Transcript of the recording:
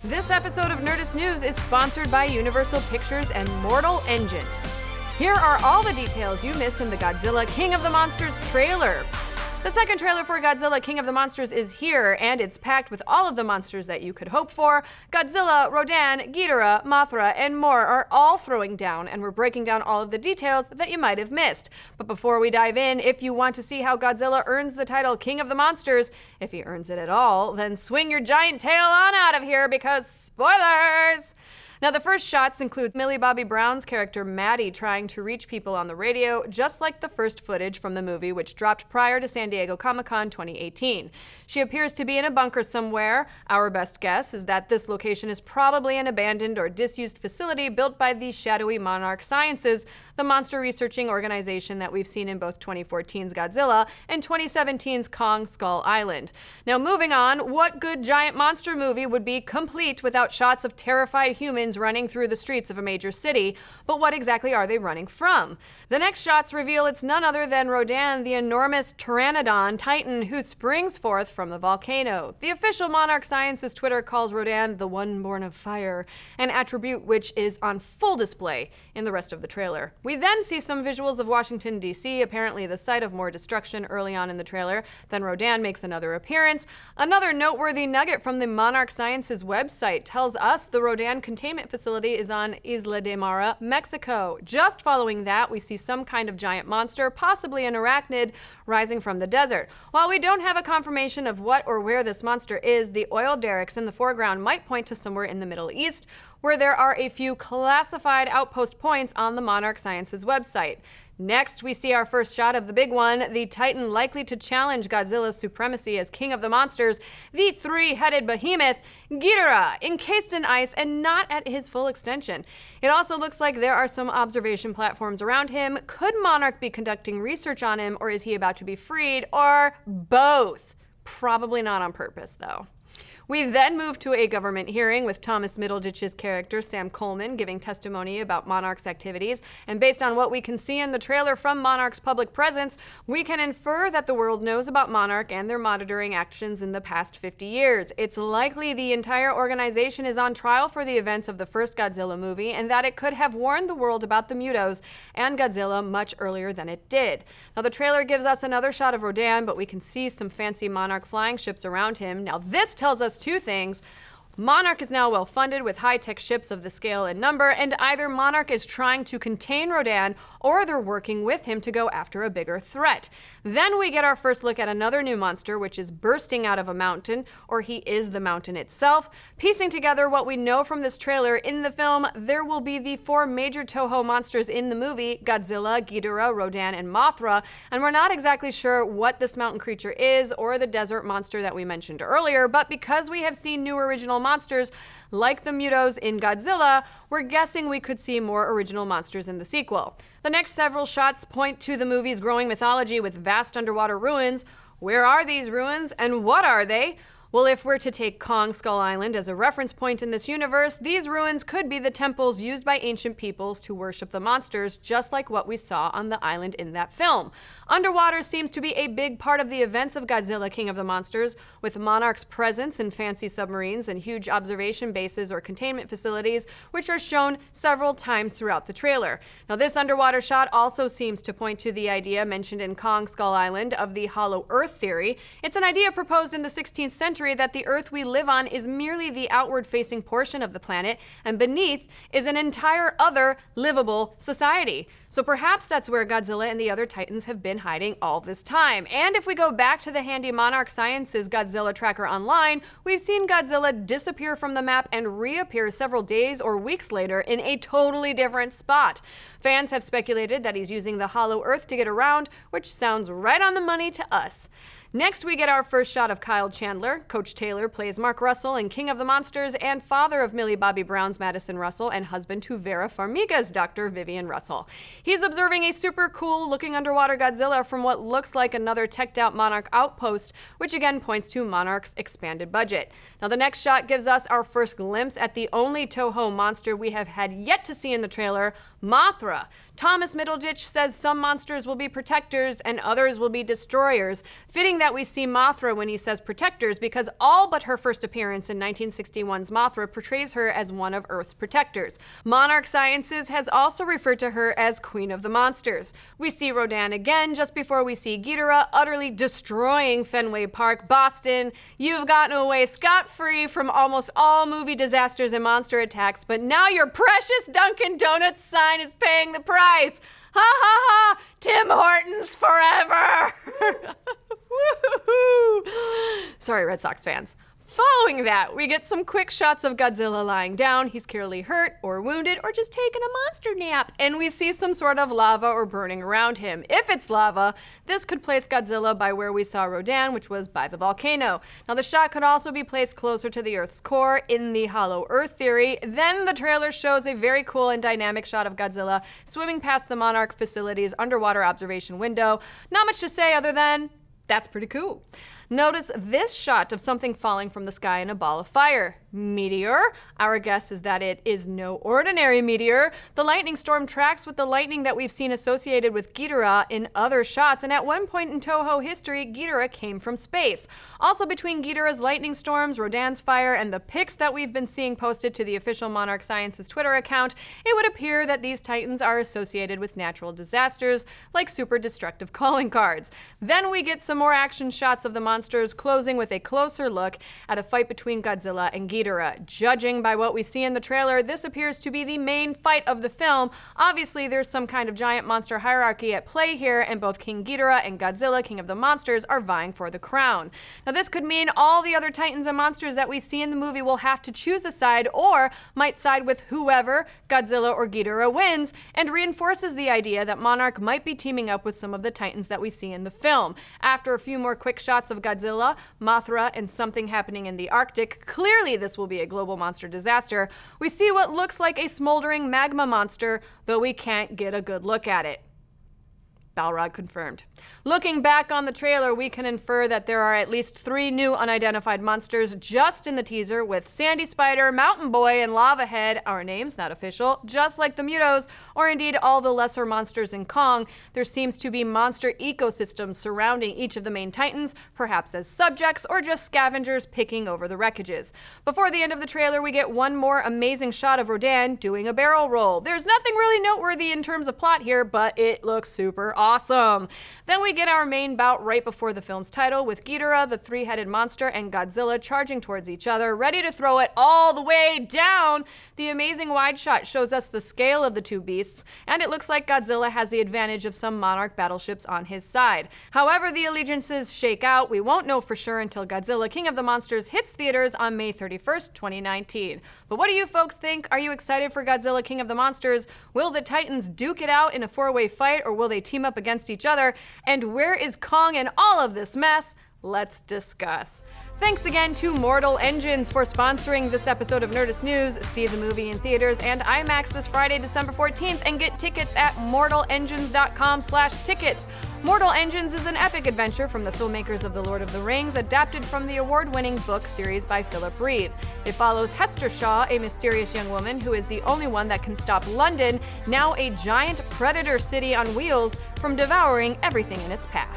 This episode of Nerdist News is sponsored by Universal Pictures and Mortal Engines. Here are all the details you missed in the Godzilla King of the Monsters trailer. The second trailer for Godzilla King of the Monsters is here, and it's packed with all of the monsters that you could hope for. Godzilla, Rodan, Ghidorah, Mothra, and more are all throwing down, and we're breaking down all of the details that you might have missed. But before we dive in, if you want to see how Godzilla earns the title King of the Monsters, if he earns it at all, then swing your giant tail on out of here because spoilers! Now, the first shots include Millie Bobby Brown's character Maddie trying to reach people on the radio, just like the first footage from the movie, which dropped prior to San Diego Comic-Con 2018. She appears to be in a bunker somewhere. Our best guess is that this location is probably an abandoned or disused facility built by the shadowy Monarch Sciences, the monster researching organization that we've seen in both 2014's Godzilla and 2017's Kong Skull Island. Now, moving on, what good giant monster movie would be complete without shots of terrified humans running through the streets of a major city? But what exactly are they running from? The next shots reveal it's none other than Rodan, the enormous pteranodon titan who springs forth from the volcano. The official Monarch Sciences Twitter calls Rodan the one born of fire, an attribute which is on full display in the rest of the trailer. We then see some visuals of Washington, D.C., apparently the site of more destruction early on in the trailer. Then Rodan makes another appearance. Another noteworthy nugget from the Monarch Sciences website tells us the Rodan containment facility is on Isla de Mara, Mexico. Just following that, we see some kind of giant monster, possibly an arachnid, rising from the desert. While we don't have a confirmation of what or where this monster is, the oil derricks in the foreground might point to somewhere in the Middle East, where there are a few classified outpost points on the Monarch Sciences website. Next, we see our first shot of the big one, the titan likely to challenge Godzilla's supremacy as king of the monsters, the three-headed behemoth, Ghidorah, encased in ice and not at his full extension. It also looks like there are some observation platforms around him. Could Monarch be conducting research on him, or is he about to be freed, or both? Probably not on purpose, though. We then move to a government hearing with Thomas Middleditch's character, Sam Coleman, giving testimony about Monarch's activities. And based on what we can see in the trailer from Monarch's public presence, we can infer that the world knows about Monarch and their monitoring actions in the past 50 years. It's likely the entire organization is on trial for the events of the first Godzilla movie, and that it could have warned the world about the Mutos and Godzilla much earlier than it did. Now, the trailer gives us another shot of Rodan, but we can see some fancy Monarch flying ships around him. Now, this tells us two things. Monarch is now well funded with high-tech ships of the scale and number, and either Monarch is trying to contain Rodan or they're working with him to go after a bigger threat. Then we get our first look at another new monster, which is bursting out of a mountain, or he is the mountain itself. Piecing together what we know from this trailer, in the film, there will be the four major Toho monsters in the movie, Godzilla, Ghidorah, Rodan, and Mothra, and we're not exactly sure what this mountain creature is or the desert monster that we mentioned earlier, but because we have seen new original monsters like the Mutos in Godzilla, we're guessing we could see more original monsters in the sequel. The next several shots point to the movie's growing mythology with vast underwater ruins. Where are these ruins, and what are they? Well, if we're to take Kong Skull Island as a reference point in this universe, these ruins could be the temples used by ancient peoples to worship the monsters, just like what we saw on the island in that film. Underwater seems to be a big part of the events of Godzilla King of the Monsters, with Monarch's presence in fancy submarines and huge observation bases or containment facilities, which are shown several times throughout the trailer. Now, this underwater shot also seems to point to the idea mentioned in Kong Skull Island of the Hollow Earth theory. It's an idea proposed in the 16th century that the Earth we live on is merely the outward-facing portion of the planet, and beneath is an entire other livable society. So perhaps that's where Godzilla and the other Titans have been hiding all this time. And if we go back to the handy Monarch Sciences Godzilla tracker online, we've seen Godzilla disappear from the map and reappear several days or weeks later in a totally different spot. Fans have speculated that he's using the Hollow Earth to get around, which sounds right on the money to us. Next, we get our first shot of Kyle Chandler. Coach Taylor plays Mark Russell in King of the Monsters, and father of Millie Bobby Brown's Madison Russell, and husband to Vera Farmiga's Dr. Vivian Russell. He's observing a super cool looking underwater Godzilla from what looks like another teched out Monarch outpost, which again points to Monarch's expanded budget. Now, the next shot gives us our first glimpse at the only Toho monster we have had yet to see in the trailer, Mothra. Thomas Middleditch says some monsters will be protectors and others will be destroyers, fitting fitting that we see Mothra when he says protectors, because all but her first appearance in 1961's Mothra portrays her as one of Earth's protectors. Monarch Sciences has also referred to her as Queen of the Monsters. We see Rodan again just before we see Ghidorah utterly destroying Fenway Park, Boston. You've gotten away scot-free from almost all movie disasters and monster attacks, but now your precious Dunkin' Donuts sign is paying the price. Ha ha ha! Tim Hortons forever! Woo-hoo-hoo. Sorry, Red Sox fans. Following that, we get some quick shots of Godzilla lying down. He's clearly hurt or wounded or just taking a monster nap. And we see some sort of lava or burning around him. If it's lava, this could place Godzilla by where we saw Rodan, which was by the volcano. Now, the shot could also be placed closer to the Earth's core in the hollow Earth theory. Then the trailer shows a very cool and dynamic shot of Godzilla swimming past the Monarch facility's underwater observation window. Not much to say other than, that's pretty cool. Notice this shot of something falling from the sky in a ball of fire. Meteor? Our guess is that it is no ordinary meteor. The lightning storm tracks with the lightning that we've seen associated with Ghidorah in other shots, and at one point in Toho history, Ghidorah came from space. Also, between Ghidorah's lightning storms, Rodan's fire, and the pics that we've been seeing posted to the official Monarch Sciences Twitter account, it would appear that these titans are associated with natural disasters, like super destructive calling cards. Then we get some more action shots of the monsters, closing with a closer look at a fight between Godzilla and Ghidorah. Judging by what we see in the trailer, this appears to be the main fight of the film. Obviously, there's some kind of giant monster hierarchy at play here, and both King Ghidorah and Godzilla, King of the Monsters, are vying for the crown. Now, this could mean all the other titans and monsters that we see in the movie will have to choose a side, or might side with whoever, Godzilla or Ghidorah, wins, and reinforces the idea that Monarch might be teaming up with some of the titans that we see in the film. After a few more quick shots of Godzilla, Mothra, and something happening in the Arctic, clearly this will be a global monster disaster, we see what looks like a smoldering magma monster, though we can't get a good look at it. Balrog confirmed. Looking back on the trailer, we can infer that there are at least 3 new unidentified monsters just in the teaser, with Sandy Spider, Mountain Boy, and Lava Head, our names not official, just like the Mutos, or indeed all the lesser monsters in Kong. There seems to be monster ecosystems surrounding each of the main titans, perhaps as subjects or just scavengers picking over the wreckages. Before the end of the trailer, we get one more amazing shot of Rodan doing a barrel roll. There's nothing really noteworthy in terms of plot here, but it looks super awesome. Then we get our main bout right before the film's title, with Ghidorah, the 3-headed monster, and Godzilla charging towards each other, ready to throw it all the way down. The amazing wide shot shows us the scale of the two beasts, and it looks like Godzilla has the advantage of some Monarch battleships on his side. However the allegiances shake out, we won't know for sure until Godzilla, King of the Monsters hits theaters on May 31st, 2019. But what do you folks think? Are you excited for Godzilla, King of the Monsters? Will the Titans duke it out in a 4-way fight, or will they team up against each other? And where is Kong in all of this mess? Let's discuss. Thanks again to Mortal Engines for sponsoring this episode of Nerdist News. See the movie in theaters and IMAX this Friday, December 14th, and get tickets at mortalengines.com/tickets. Mortal Engines is an epic adventure from the filmmakers of The Lord of the Rings, adapted from the award-winning book series by Philip Reeve. It follows Hester Shaw, a mysterious young woman who is the only one that can stop London, now a giant predator city on wheels, from devouring everything in its path.